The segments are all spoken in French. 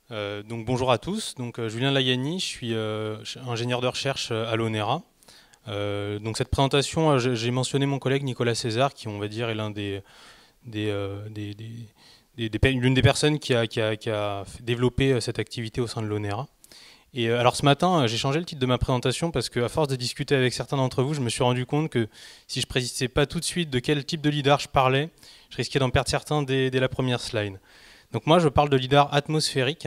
Donc bonjour à tous, Julien Layani, je suis ingénieur de recherche à l'ONERA. Donc cette présentation, j'ai mentionné mon collègue Nicolas César, qui on va dire est l'un l'une des personnes qui a développé cette activité au sein de l'ONERA. Et alors ce matin, j'ai changé le titre de ma présentation parce qu'à force de discuter avec certains d'entre vous, je me suis rendu compte que si je précisais pas tout de suite de quel type de lidar je parlais, je risquais d'en perdre certains dès la première slide. Donc moi, je parle de lidar atmosphérique,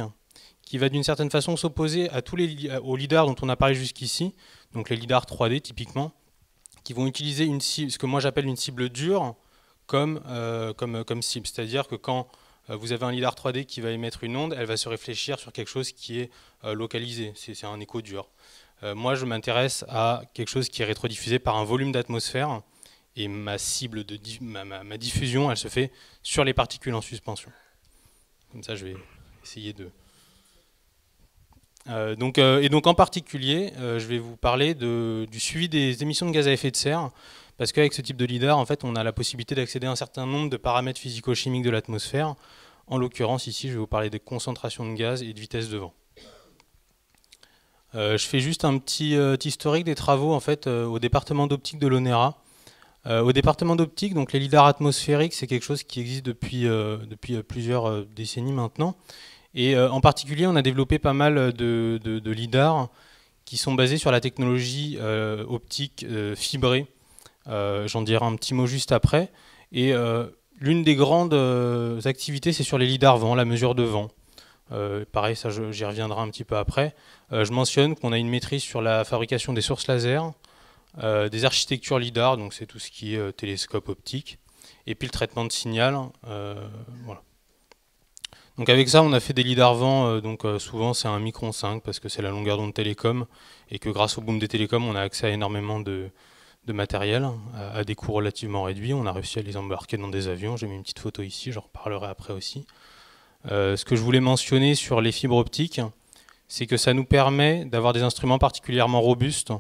qui va d'une certaine façon s'opposer à aux lidars dont on a parlé jusqu'ici, donc les lidars 3D typiquement, qui vont utiliser ce que moi j'appelle une cible dure comme cible. C'est-à-dire que quand vous avez un lidar 3D qui va émettre une onde, elle va se réfléchir sur quelque chose qui est localisé, c'est un écho dur. Moi je m'intéresse à quelque chose qui est rétrodiffusé par un volume d'atmosphère, et ma cible ma diffusion, elle se fait sur les particules en suspension. Comme ça je vais essayer de... donc en particulier, je vais vous parler du suivi des émissions de gaz à effet de serre, parce qu'avec ce type de lidar, en fait, on a la possibilité d'accéder à un certain nombre de paramètres physico-chimiques de l'atmosphère. En l'occurrence, ici, je vais vous parler des concentrations de gaz et de vitesse de vent. Je fais juste un petit historique des travaux en fait, au département d'optique de l'ONERA. Au département d'optique, donc les lidars atmosphériques, c'est quelque chose qui existe depuis plusieurs décennies maintenant. Et en particulier, on a développé pas mal de lidars qui sont basés sur la technologie optique fibrée. J'en dirai un petit mot juste après. Et l'une des grandes activités, c'est sur les lidars vent, la mesure de vent. Pareil, ça j'y reviendrai un petit peu après. Je mentionne qu'on a une maîtrise sur la fabrication des sources laser, des architectures lidar, donc c'est tout ce qui est télescope optique, et puis le traitement de signal. Voilà. Donc avec ça, on a fait des lidars vent, souvent c'est un micron 5 parce que c'est la longueur d'onde télécom, et que grâce au boom des télécoms, on a accès à énormément de matériel à des coûts relativement réduits. On a réussi à les embarquer dans des avions. J'ai mis une petite photo ici, j'en reparlerai après aussi. Ce que je voulais mentionner sur les fibres optiques, c'est que ça nous permet d'avoir des instruments particulièrement robustes,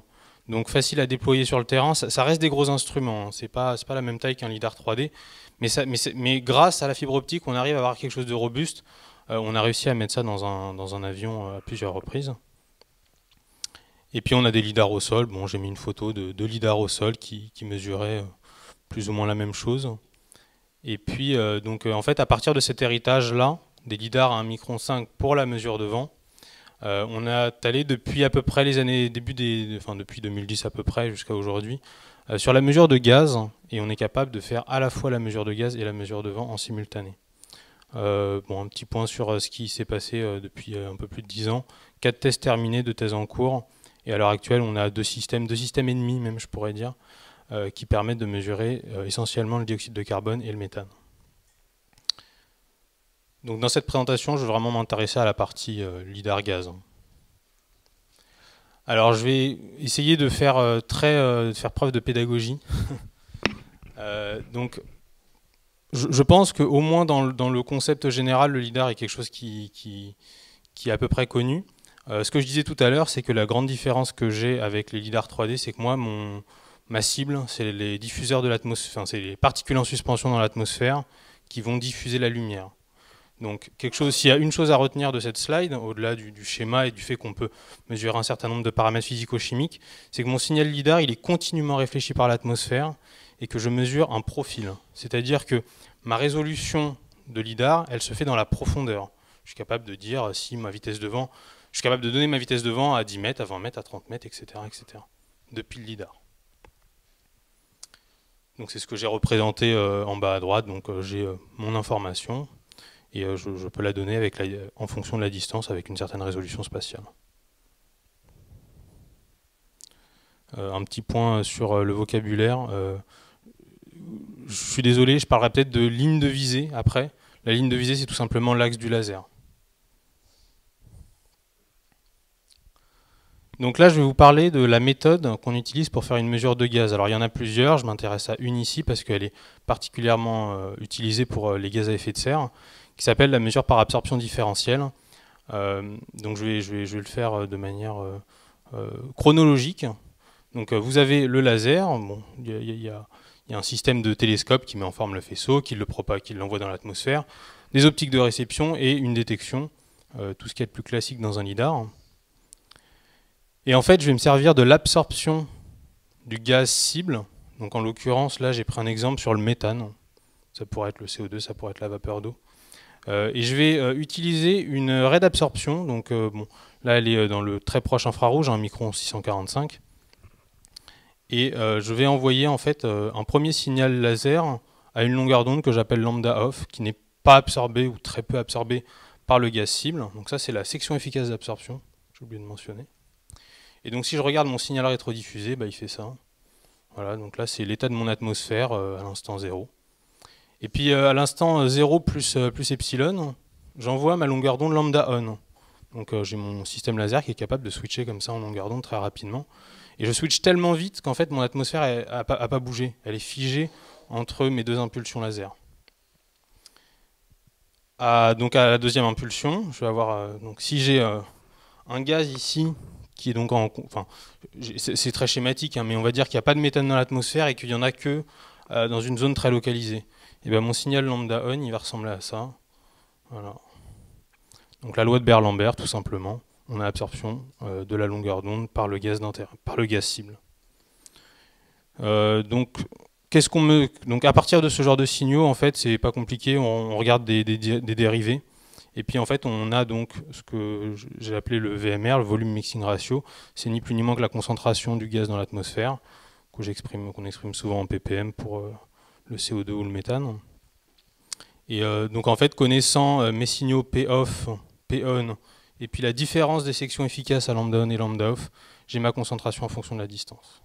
donc facile à déployer sur le terrain. Ça reste des gros instruments, hein. C'est pas la même taille qu'un lidar 3D, mais grâce à la fibre optique, on arrive à avoir quelque chose de robuste. On a réussi à mettre ça dans un avion à plusieurs reprises. Et puis on a des lidars au sol. Bon, j'ai mis une photo de lidars au sol qui mesuraient plus ou moins la même chose. Et puis en fait, à partir de cet héritage-là, des lidars à 1,5 micron pour la mesure de vent, on a allé depuis à peu près les années depuis 2010 à peu près jusqu'à aujourd'hui, sur la mesure de gaz, et on est capable de faire à la fois la mesure de gaz et la mesure de vent en simultané. Un petit point sur ce qui s'est passé depuis un peu plus de 10 ans. 4 tests terminés, 2 thèses en cours, et à l'heure actuelle on a deux systèmes et demi même je pourrais dire, qui permettent de mesurer essentiellement le dioxyde de carbone et le méthane. Donc dans cette présentation, je vais vraiment m'intéresser à la partie lidar gaz. Alors je vais essayer de faire preuve de pédagogie. Je pense qu'au moins dans le concept général, le lidar est quelque chose qui est à peu près connu. Ce que je disais tout à l'heure, c'est que la grande différence que j'ai avec les lidars 3D, c'est que moi, ma cible, c'est les diffuseurs de l'atmosphère, c'est les particules en suspension dans l'atmosphère qui vont diffuser la lumière. Donc s'il y a une chose à retenir de cette slide, au-delà du schéma et du fait qu'on peut mesurer un certain nombre de paramètres physico-chimiques, c'est que mon signal lidar, il est continuellement réfléchi par l'atmosphère et que je mesure un profil. C'est-à-dire que ma résolution de lidar, elle se fait dans la profondeur. Je suis capable de dire si ma vitesse de vent, je suis capable de donner ma vitesse de vent à 10 mètres, à 20 mètres, à 30 mètres, etc. depuis le lidar. Donc c'est ce que j'ai représenté en bas à droite. Donc j'ai mon information. Et je peux la donner en fonction de la distance avec une certaine résolution spatiale. Un petit point sur le vocabulaire. Je suis désolé, je parlerai peut-être de ligne de visée après. La ligne de visée, c'est tout simplement l'axe du laser. Donc là, je vais vous parler de la méthode qu'on utilise pour faire une mesure de gaz. Alors il y en a plusieurs, je m'intéresse à une ici parce qu'elle est particulièrement utilisée pour les gaz à effet de serre, qui s'appelle la mesure par absorption différentielle. Donc je vais le faire de manière chronologique. Donc vous avez le laser, bon, il y a un système de télescope qui met en forme le faisceau, qui le propage, qui l'envoie dans l'atmosphère, des optiques de réception et une détection tout ce qui est le plus classique dans un lidar. Et en fait, je vais me servir de l'absorption du gaz cible. Donc en l'occurrence, là, j'ai pris un exemple sur le méthane. Ça pourrait être le CO2, ça pourrait être la vapeur d'eau. Et je vais utiliser une raie d'absorption. Donc bon, là, elle est dans le très proche infrarouge, un micron 645. Et je vais envoyer en fait un premier signal laser à une longueur d'onde que j'appelle lambda off, qui n'est pas absorbée ou très peu absorbée par le gaz cible. Donc ça, c'est la section efficace d'absorption, j'ai oublié de mentionner. Et donc si je regarde mon signal rétrodiffusé, bah, il fait ça. Voilà, donc là c'est l'état de mon atmosphère à l'instant 0. Et puis à l'instant 0 plus epsilon, j'envoie ma longueur d'onde lambda on. Donc j'ai mon système laser qui est capable de switcher comme ça en longueur d'onde très rapidement. Et je switch tellement vite qu'en fait mon atmosphère n'a pas bougé. Elle est figée entre mes deux impulsions laser. Donc à la deuxième impulsion, je vais avoir donc si j'ai un gaz ici qui est donc enfin c'est très schématique, hein, mais on va dire qu'il n'y a pas de méthane dans l'atmosphère et qu'il n'y en a que dans une zone très localisée. Et bien mon signal lambda on, il va ressembler à ça. Voilà. Donc la loi de Beer-Lambert, tout simplement. On a absorption de la longueur d'onde par le gaz cible. Donc à partir de ce genre de signaux, en fait, c'est pas compliqué. On regarde des dérivés. Et puis en fait, on a donc ce que j'ai appelé le VMR, le volume mixing ratio. C'est ni plus ni moins que la concentration du gaz dans l'atmosphère, qu'on exprime souvent en ppm pour le CO2 ou le méthane. Et donc en fait, connaissant mes signaux P-off, P-on, et puis la différence des sections efficaces à lambda on et lambda off, j'ai ma concentration en fonction de la distance.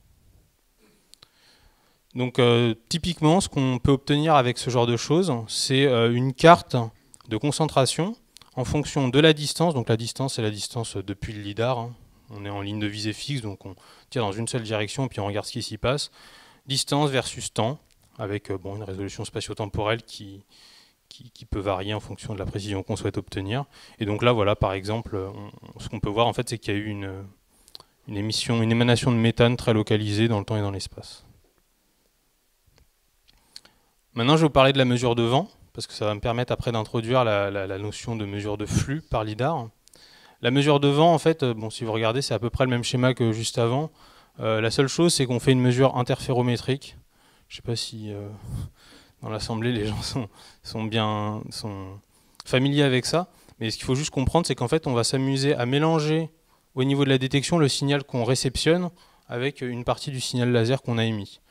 Donc typiquement, ce qu'on peut obtenir avec ce genre de choses, c'est une carte de concentration en fonction de la distance. Donc la distance, c'est la distance depuis le lidar. Hein. On est en ligne de visée fixe, donc on tire dans une seule direction, puis on regarde ce qui s'y passe. Distance versus temps, avec une résolution spatio-temporelle qui peut varier en fonction de la précision qu'on souhaite obtenir. Et donc là, voilà, par exemple, ce qu'on peut voir, en fait, c'est qu'il y a eu une émanation de méthane très localisée dans le temps et dans l'espace. Maintenant, je vais vous parler de la mesure de vent, parce que ça va me permettre après d'introduire la notion de mesure de flux par lidar. La mesure de vent, en fait, si vous regardez, c'est à peu près le même schéma que juste avant. La seule chose, c'est qu'on fait une mesure interférométrique. Je ne sais pas si dans l'assemblée, les gens sont familiers avec ça. Mais ce qu'il faut juste comprendre, c'est qu'en fait, on va s'amuser à mélanger au niveau de la détection le signal qu'on réceptionne avec une partie du signal laser qu'on a émis.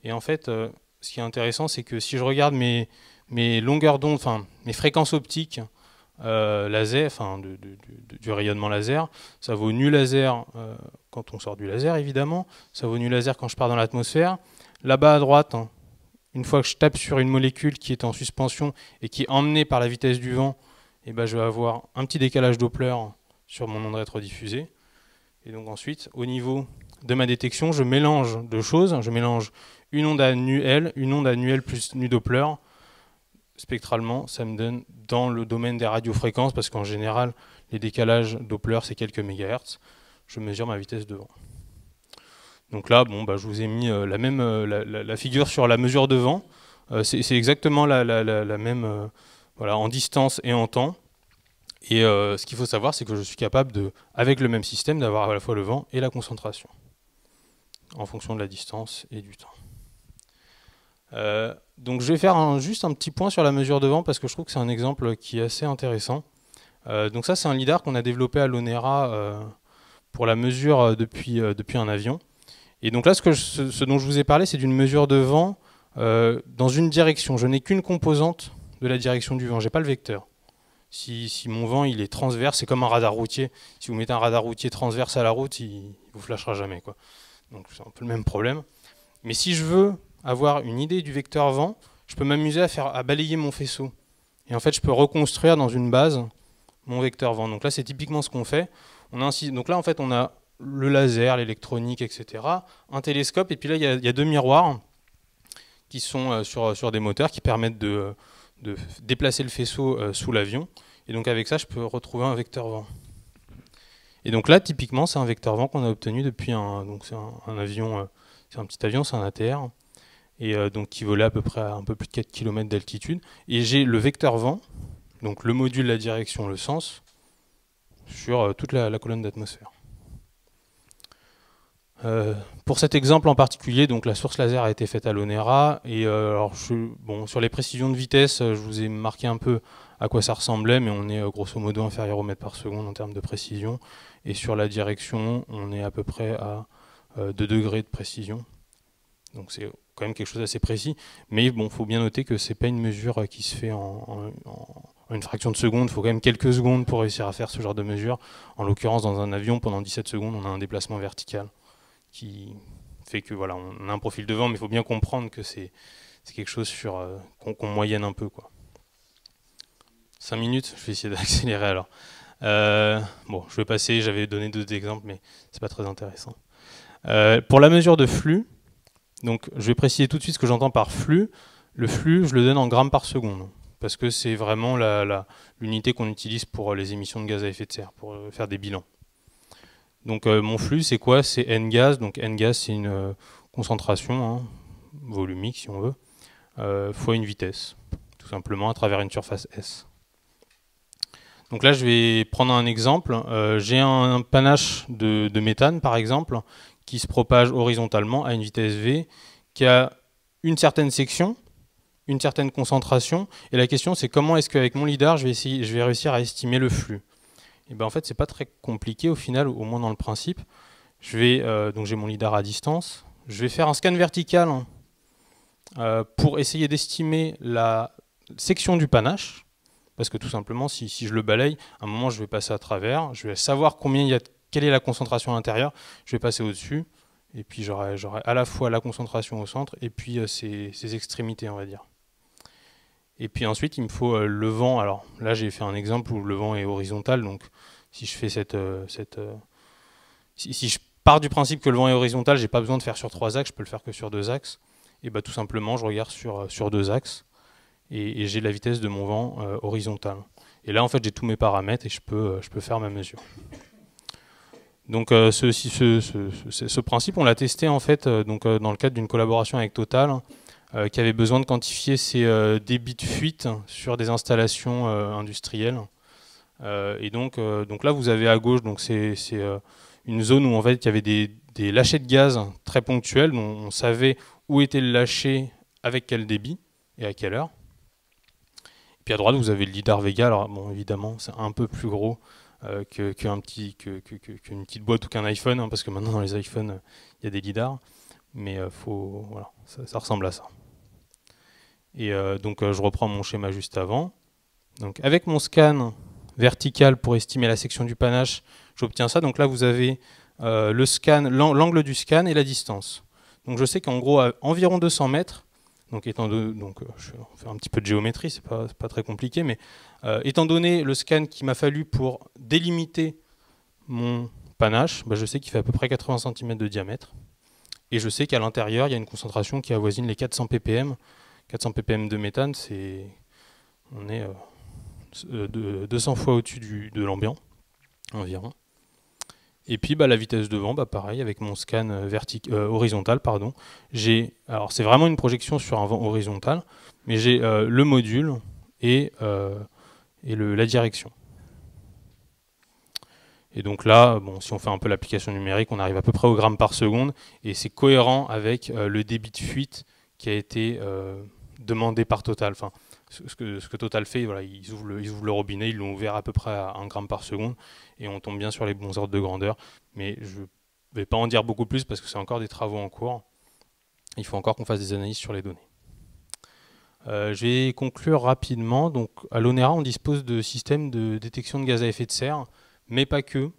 Et en fait, ce qui est intéressant, c'est que si je regarde mes longueurs d'onde, enfin mes fréquences optiques laser, enfin du rayonnement laser, ça vaut nu laser quand on sort du laser évidemment, ça vaut nu laser quand je pars dans l'atmosphère. Là-bas à droite, hein, une fois que je tape sur une molécule qui est en suspension et qui est emmenée par la vitesse du vent, et ben je vais avoir un petit décalage Doppler sur mon onde rétrodiffusée. Et donc ensuite, au niveau de ma détection, je mélange deux choses. Je mélange une onde à nu L, une onde à nu L plus nu Doppler. Spectralement, ça me donne dans le domaine des radiofréquences, parce qu'en général, les décalages Doppler, c'est quelques mégahertz. Je mesure ma vitesse de vent. Donc là, je vous ai mis la figure sur la mesure de vent. C'est exactement la même en distance et en temps. Et ce qu'il faut savoir, c'est que je suis capable, avec le même système, d'avoir à la fois le vent et la concentration, en fonction de la distance et du temps. Donc je vais faire juste un petit point sur la mesure de vent, parce que je trouve que c'est un exemple qui est assez intéressant. Donc ça, c'est un lidar qu'on a développé à l'ONERA pour la mesure depuis un avion. Et donc là, ce dont je vous ai parlé, c'est d'une mesure de vent dans une direction. Je n'ai qu'une composante de la direction du vent, je n'ai pas le vecteur. Si mon vent il est transverse, c'est comme un radar routier. Si vous mettez un radar routier transverse à la route, il ne vous flashera jamais, quoi. Donc c'est un peu le même problème. Mais si je veux avoir une idée du vecteur vent, je peux m'amuser à balayer mon faisceau. Et en fait, je peux reconstruire dans une base mon vecteur vent. Donc là, c'est typiquement ce qu'on fait. Donc là, en fait, on a le laser, l'électronique, etc. Un télescope, et puis là, il y a deux miroirs qui sont sur des moteurs qui permettent de déplacer le faisceau sous l'avion. Et donc avec ça, je peux retrouver un vecteur vent. Et donc là, typiquement, c'est un vecteur vent qu'on a obtenu depuis c'est un avion, c'est un petit avion, c'est un ATR, et donc qui volait à peu près à un peu plus de 4 km d'altitude. Et j'ai le vecteur vent, donc le module, la direction, le sens, sur toute la colonne d'atmosphère. Pour cet exemple en particulier, donc la source laser a été faite à l'ONERA, et alors sur les précisions de vitesse, je vous ai marqué un peu à quoi ça ressemblait, mais on est grosso modo inférieur au mètre par seconde en termes de précision, et sur la direction, on est à peu près à 2 degrés de précision. Donc c'est quand même quelque chose d'assez précis, mais bon, faut bien noter que c'est pas une mesure qui se fait en une fraction de seconde, il faut quand même quelques secondes pour réussir à faire ce genre de mesure. En l'occurrence, dans un avion, pendant 17 secondes, on a un déplacement vertical qui fait que voilà, on a un profil de vent, mais il faut bien comprendre que c'est quelque chose qu'on moyenne un peu, quoi. 5 minutes, je vais essayer d'accélérer alors. Bon, je vais passer, j'avais donné 2 exemples, mais c'est pas très intéressant. Pour la mesure de flux, donc je vais préciser tout de suite ce que j'entends par flux. Le flux, je le donne en grammes par seconde, parce que c'est vraiment l'unité qu'on utilise pour les émissions de gaz à effet de serre, pour faire des bilans. Donc mon flux, c'est quoi? C'est N gaz. Donc N gaz, c'est une concentration, hein, volumique si on veut, fois une vitesse, tout simplement à travers une surface S. Donc là, je vais prendre un exemple. J'ai un panache de méthane, par exemple, qui se propage horizontalement à une vitesse V, qui a une certaine section, une certaine concentration. Et la question, c'est comment est-ce qu'avec mon lidar, je vais réussir à estimer le flux? Et ben en fait, c'est pas très compliqué au final, au moins dans le principe. Donc j'ai mon lidar à distance. Je vais faire un scan vertical pour essayer d'estimer la section du panache. Parce que tout simplement, si je le balaye, à un moment, je vais passer à travers. Je vais savoir quelle est la concentration à l'intérieur. Je vais passer au-dessus. Et puis j'aurai à la fois la concentration au centre et puis ses extrémités, on va dire. Et puis ensuite, il me faut le vent. Alors là, j'ai fait un exemple où le vent est horizontal. Donc si je fais si je pars du principe que le vent est horizontal, j'ai pas besoin de faire sur 3 axes, je peux le faire que sur 2 axes. Et bah tout simplement, je regarde sur 2 axes et j'ai la vitesse de mon vent horizontale. Et là, en fait, j'ai tous mes paramètres et je peux faire ma mesure. Donc ce principe, on l'a testé en fait dans le cadre d'une collaboration avec Total, qui avait besoin de quantifier ses débits de fuite sur des installations industrielles. Et donc là, vous avez à gauche, donc c'est une zone où en fait il y avait des lâchers de gaz très ponctuels, dont on savait où était le lâcher, avec quel débit et à quelle heure. Et puis à droite, vous avez le lidar Vega. Alors bon, évidemment, c'est un peu plus gros qu'une petite boîte ou qu'un iPhone, hein, parce que maintenant dans les iPhones, il y a des lidars. Mais voilà, ça ressemble à ça. Et donc je reprends mon schéma juste avant. Donc avec mon scan vertical pour estimer la section du panache, j'obtiens ça. Donc là, vous avez le scan, l'angle du scan et la distance. Donc je sais qu'en gros, à environ 200 mètres, donc je vais faire un petit peu de géométrie, c'est pas très compliqué, mais étant donné le scan qu'il m'a fallu pour délimiter mon panache, bah, je sais qu'il fait à peu près 80 cm de diamètre. Et je sais qu'à l'intérieur, il y a une concentration qui avoisine les 400 ppm. 400 ppm de méthane, on est 200 fois au-dessus de l'ambiant, environ. Et puis bah, la vitesse de vent, bah, pareil, avec mon scan horizontal, pardon. Alors c'est vraiment une projection sur un vent horizontal, mais j'ai le module et la direction. Et donc là, bon, si on fait un peu l'application numérique, on arrive à peu près au gramme par seconde, et c'est cohérent avec le débit de fuite qui a été demandé par Total. Enfin, ce que Total fait, voilà, ils ouvrent le robinet, ils l'ont ouvert à peu près à 1 gramme par seconde, et on tombe bien sur les bons ordres de grandeur. Mais je ne vais pas en dire beaucoup plus parce que c'est encore des travaux en cours. Il faut encore qu'on fasse des analyses sur les données. Je vais conclure rapidement. Donc, à l'ONERA, on dispose de systèmes de détection de gaz à effet de serre, mais pas que.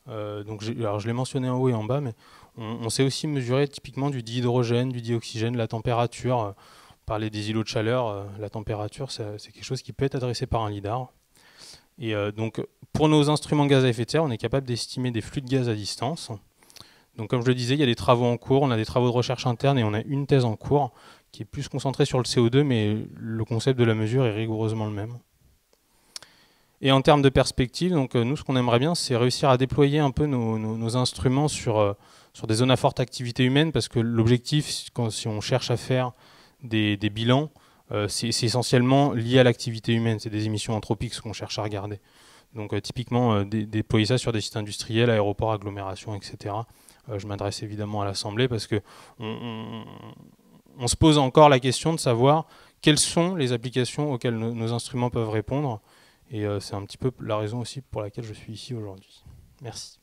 Alors je l'ai mentionné en haut et en bas, mais on sait aussi mesurer typiquement du dihydrogène, du dioxygène, la température. On parlait des îlots de chaleur, la température, c'est quelque chose qui peut être adressé par un lidar. Et donc pour nos instruments de gaz à effet de serre, on est capable d'estimer des flux de gaz à distance. Donc comme je le disais, il y a des travaux en cours, on a des travaux de recherche interne et on a une thèse en cours qui est plus concentrée sur le CO2, mais le concept de la mesure est rigoureusement le même. Et en termes de perspective, donc nous, ce qu'on aimerait bien, c'est réussir à déployer un peu nos instruments sur des zones à forte activité humaine, parce que l'objectif, si on cherche à faire des bilans, c'est essentiellement lié à l'activité humaine, c'est des émissions anthropiques ce qu'on cherche à regarder. Donc typiquement déployer ça sur des sites industriels, aéroports, agglomérations, etc. Je m'adresse évidemment à l'Assemblée parce que on se pose encore la question de savoir quelles sont les applications auxquelles nos instruments peuvent répondre. Et c'est un petit peu la raison aussi pour laquelle je suis ici aujourd'hui. Merci.